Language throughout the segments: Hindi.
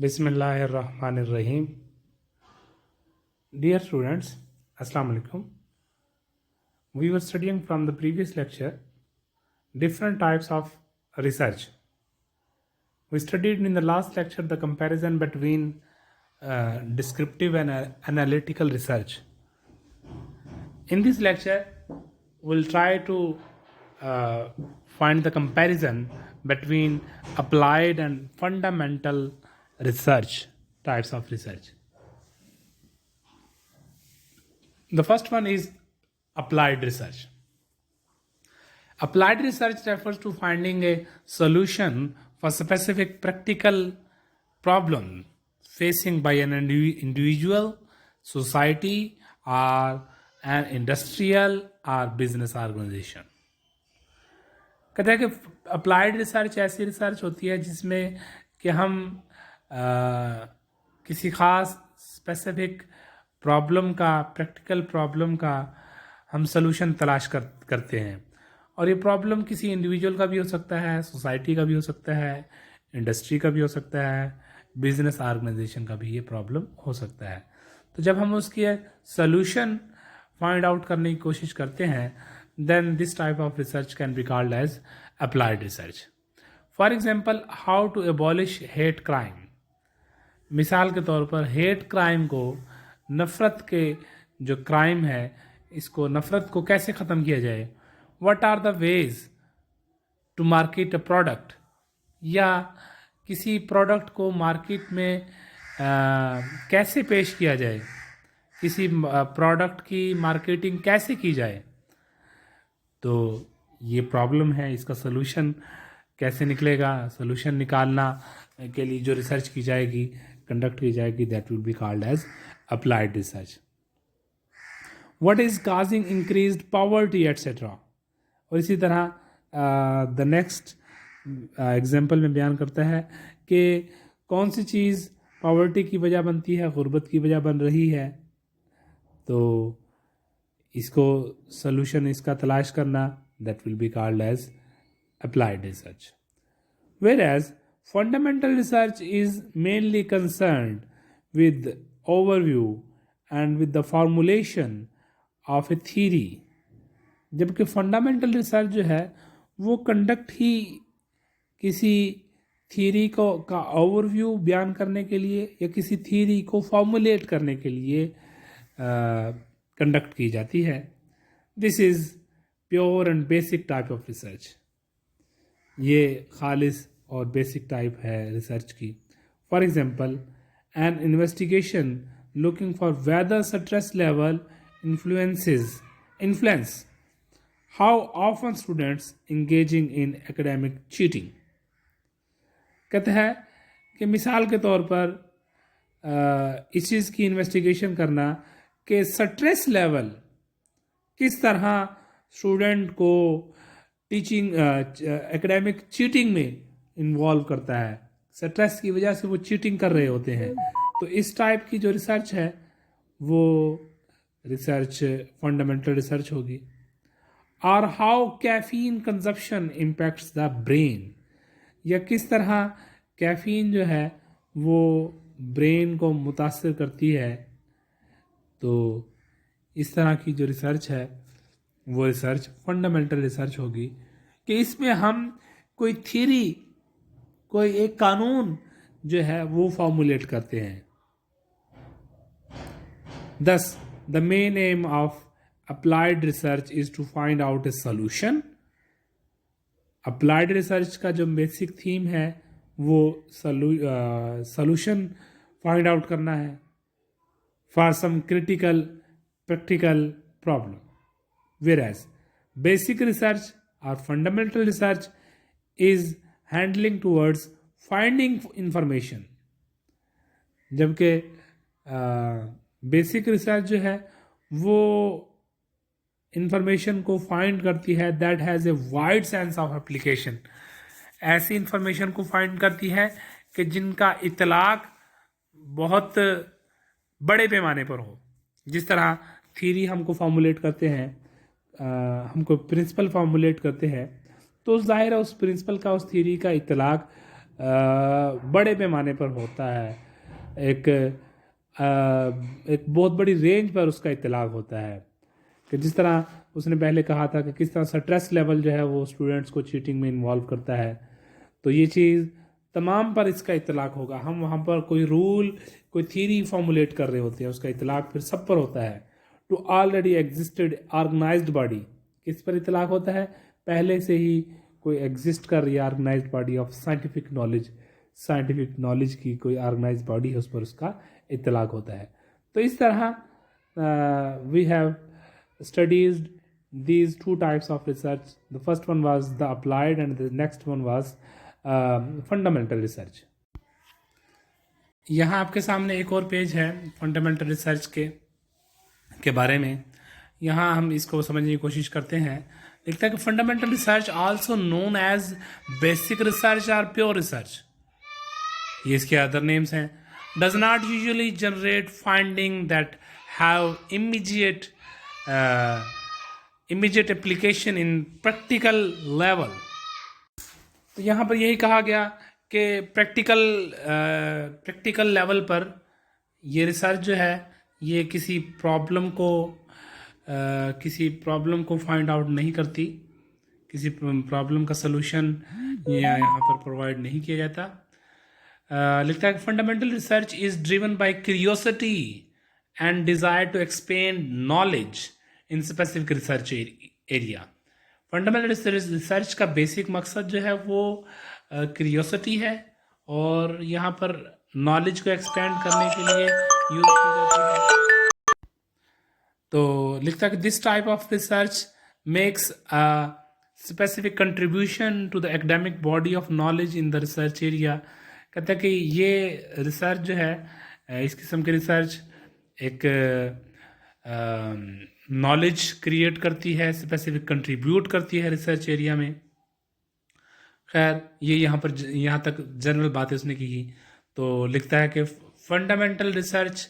Bismillahirrahmanirrahim. Dear students, Assalamu alaikum. We were studying from the previous lecture different types of research. We studied in the last lecture the comparison between descriptive and analytical research. In this lecture, we'll try to find the comparison between applied and fundamental research types of research. The first one is applied research. Applied research refers to finding a solution for specific practical problem facing by an individual, society, or an industrial or business organization. कहते हैं कि अप्लाइड रिसर्च ऐसी रिसर्च होती है जिसमें कि हम किसी ख़ास स्पेसिफिक प्रॉब्लम का, प्रैक्टिकल प्रॉब्लम का हम सलूशन तलाश करते हैं. और ये प्रॉब्लम किसी इंडिविजुअल का भी हो सकता है, सोसाइटी का भी हो सकता है, इंडस्ट्री का भी हो सकता है, बिजनेस ऑर्गेनाइजेशन का भी ये प्रॉब्लम हो सकता है. तो जब हम उसकी सलूशन फाइंड आउट करने की कोशिश करते हैं, then this type of research can be called as applied research. For example, how to abolish hate crime. मिसाल के तौर पर हेट क्राइम को, नफ़रत के जो क्राइम है, इसको नफ़रत को कैसे ख़त्म किया जाए. What are the ways to market a product, या किसी प्रोडक्ट को मार्केट में कैसे पेश किया जाए, किसी प्रोडक्ट की मार्केटिंग कैसे की जाए. तो ये प्रॉब्लम है, इसका सलूशन कैसे निकलेगा. सलूशन निकालना के लिए जो रिसर्च की जाएगी, कंडक्ट की जाएगी, that will be called as applied research. What is causing increased poverty et cetera. और इसी तरह द नेक्स्ट एग्जांपल में बयान करता है कि कौन सी चीज़ पॉवर्टी की वजह बनती है, गुर्बत की वजह बन रही है. तो इसको सलूशन इसका तलाश करना, that will be called as applied research. Where as fundamental research is mainly concerned with overview and with the formulation of a theory. जबकि फंडामेंटल रिसर्च जो है वो कंडक्ट ही किसी थीरी को का ओवरव्यू बयान करने के लिए या किसी थीरी को फॉर्मुलेट करने के लिए कंडक्ट की जाती है. This is pure and basic type of research. ये खालिस और बेसिक टाइप है रिसर्च की. For example, an investigation looking for whether stress level influence how often students engaging in academic cheating. कहते हैं कि मिसाल के तौर पर इस चीज़ की इन्वेस्टिगेशन करना कि स्ट्रेस लेवल किस तरह स्टूडेंट को टीचिंग एकेडमिक चीटिंग में इन्वॉल्व करता है. स्ट्रेस की वजह से वो चीटिंग कर रहे होते हैं. तो इस टाइप की जो रिसर्च है वो रिसर्च फंडामेंटल रिसर्च होगी. और how caffeine consumption impacts the brain, या किस तरह कैफीन जो है वो ब्रेन को मुतासर करती है. तो इस तरह की जो रिसर्च है वो रिसर्च फंडामेंटल रिसर्च होगी कि इसमें हम कोई थ्योरी, कोई एक कानून जो है वो फॉर्मुलेट करते हैं. Thus, the main aim of applied research is to find out a solution. Applied research का जो बेसिक थीम है वो solution find out करना है for some critical practical problem. Whereas basic research or fundamental research is handling towards finding information. जबकि बेसिक रिसर्च जो है वो इंफॉर्मेशन को फाइंड करती है, that has a wide sense of application. ऐसी इंफॉर्मेशन को फाइंड करती है कि जिनका इतलाक बहुत बड़े पैमाने पर हो. जिस तरह थ्योरी हमको फॉर्मुलेट करते हैं, हमको प्रिंसिपल फॉर्मुलेट करते हैं, तो जाहिर है उस प्रिंसिपल का, उस थ्योरी का इतलाक बड़े पैमाने पर होता है, एक एक बहुत बड़ी रेंज पर उसका इतलाक होता है। कि जिस तरह उसने पहले कहा था कि किस तरह स्ट्रेस लेवल जो है वो स्टूडेंट्स को चीटिंग में इन्वॉल्व करता है, तो ये चीज़ तमाम पर इसका इतलाक होगा। हम वहाँ पर कोई रूल, कोई थीरी फॉर्मुलेट कर रहे होते हैं, उसका इतलाक फिर सब पर होता है। To already existed organised body, किस पर इतलाक होता है? पहले से ही कोई एग्जिस्ट कर रही है organised body of scientific knowledge, scientific knowledge की कोई ऑर्गेनाइज्ड बॉडी है, उस पर उसका इतलाक होता है। तो इस तरह we have studied these two types of research. The first one was the applied and the next one was fundamental research. यहाँ आपके सामने एक और पेज है फंडामेंटल रिसर्च के बारे में। यहाँ हम इसको समझने की कोशिश करते हैं। लिखता है कि fundamental research also known as basic research और प्योर रिसर्च, ये इसके अदर नेम्स हैं, does not usually generate finding that have immediate application in practical level। तो यहाँ पर यही कहा गया कि प्रैक्टिकल लेवल पर ये रिसर्च जो है ये किसी प्रॉब्लम को फाइंड आउट नहीं करती, किसी प्रॉब्लम का सलूशन यहाँ पर प्रोवाइड नहीं किया जाता। लिखता है fundamental research is driven by curiosity and desire to expand knowledge in specific research area। Fundamental research का बेसिक मकसद जो है वो क्यूरियोसिटी है और यहाँ पर नॉलेज को एक्सपेंड करने के लिए यूज की जाती है। तो लिखता है कि this type of research makes a specific contribution to the academic body of knowledge in the research area. कहता है कि ये रिसर्च जो है, इस किस्म की रिसर्च एक नॉलेज क्रिएट करती है, स्पेसिफिक कंट्रीब्यूट करती है रिसर्च एरिया में। खैर ये यहाँ तक जनरल बातें उसने की। तो लिखता है कि fundamental research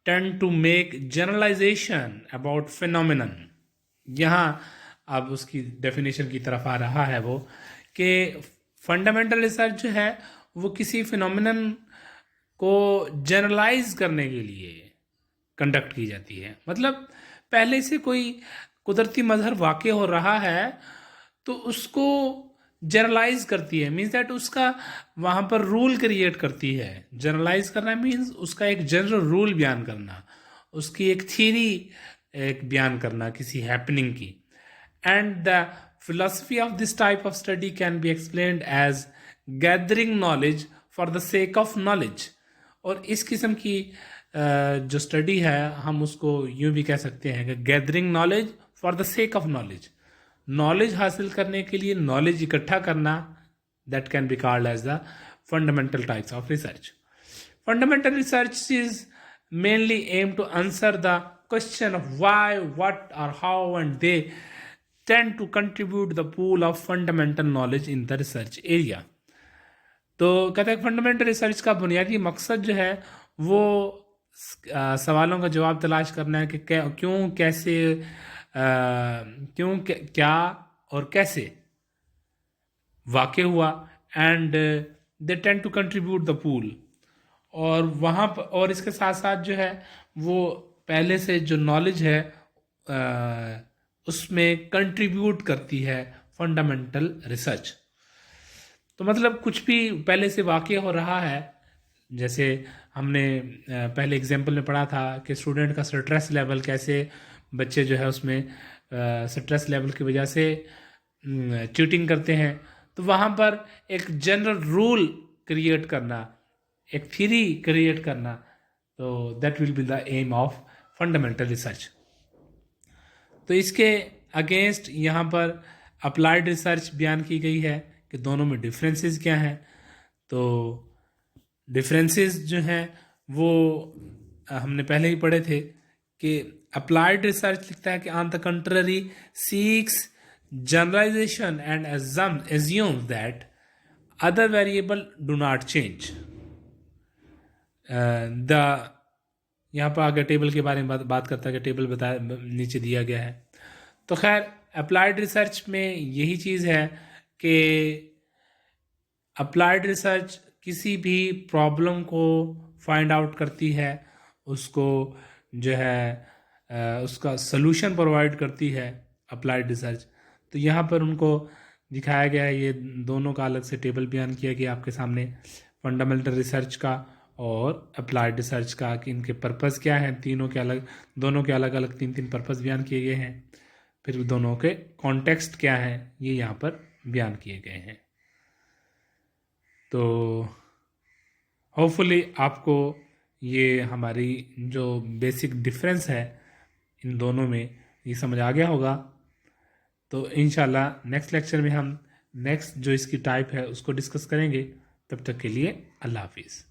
tend to make generalisation about phenomenon. यहाँ अब उसकी डेफिनेशन की तरफ आ रहा है वो कि फंडामेंटल रिसर्च जो है वो किसी फिनोमिनन को जनरलाइज करने के लिए कंडक्ट की जाती है। मतलब पहले से कोई कुदरती मजहर वाक़ हो रहा है तो उसको जनरलाइज करती है, मीन्स दैट उसका वहाँ पर रूल क्रिएट करती है। जनरलाइज करना मीन्स उसका एक जनरल रूल बयान करना, उसकी एक थीरी एक बयान करना किसी हैपनिंग की। And the philosophy of this type of study can be explained as gathering knowledge for the sake of knowledge. और इस किस्म की जो स्टडी है हम उसको यूं भी कह सकते हैं कि gathering knowledge for the sake of knowledge, knowledge हासिल करने के लिए नॉलेज इकट्ठा करना, that can be called as the fundamental types of research. Fundamental research is mainly aim to answer the question of why, what और how, and they tend to contribute the pool of fundamental knowledge in the research area. तो कहते हैं फंडामेंटल रिसर्च का बुनियादी मकसद जो है वो सवालों का जवाब तलाश करना है कि क्यों, कैसे, क्या और कैसे वाक़ हुआ, and they tend to contribute the pool. और वहाँ पर और इसके साथ साथ जो है वो पहले से जो नॉलेज है उसमें कंट्रीब्यूट करती है फंडामेंटल रिसर्च। तो मतलब कुछ भी पहले से वाक़ हो रहा है, जैसे हमने पहले एग्जाम्पल में पढ़ा था कि स्टूडेंट का स्ट्रेस लेवल कैसे, बच्चे जो है उसमें स्ट्रेस लेवल की वजह से चीटिंग करते हैं। तो वहाँ पर एक जनरल रूल क्रिएट करना, एक थ्योरी क्रिएट करना, तो that will be the aim of fundamental research. तो इसके अगेंस्ट यहाँ पर अप्लाइड रिसर्च बयान की गई है कि दोनों में डिफरेंसेस क्या हैं। तो डिफरेंसेस जो हैं वो हमने पहले ही पढ़े थे कि अप्लाइड रिसर्च लिखता है कि on the contrary seeks generalisation and assumes that other variable do not change. यहाँ पर आगे टेबल के बारे में बात करता है कि टेबल बताया नीचे दिया गया है। तो खैर अप्लाइड रिसर्च में यही चीज़ है कि अप्लाइड रिसर्च किसी भी प्रॉब्लम को फाइंड आउट करती है, उसको जो है उसका सलूशन प्रोवाइड करती है अप्लाइड रिसर्च। तो यहाँ पर उनको दिखाया गया है, ये दोनों का अलग से टेबल बयान किया गया आपके सामने, फंडामेंटल रिसर्च का और अप्लाइड रिसर्च का, कि इनके पर्पस क्या हैं, दोनों के अलग अलग तीन तीन पर्पस बयान किए गए हैं। फिर दोनों के कॉन्टेक्स्ट क्या हैं ये यहाँ पर बयान किए गए हैं। तो होपफुली आपको ये हमारी जो बेसिक डिफरेंस है इन दोनों में ये समझ आ गया होगा। तो इंशाल्लाह नेक्स्ट लेक्चर में हम नेक्स्ट जो इसकी टाइप है उसको डिस्कस करेंगे। तब तक के लिए अल्लाह हाफिज़।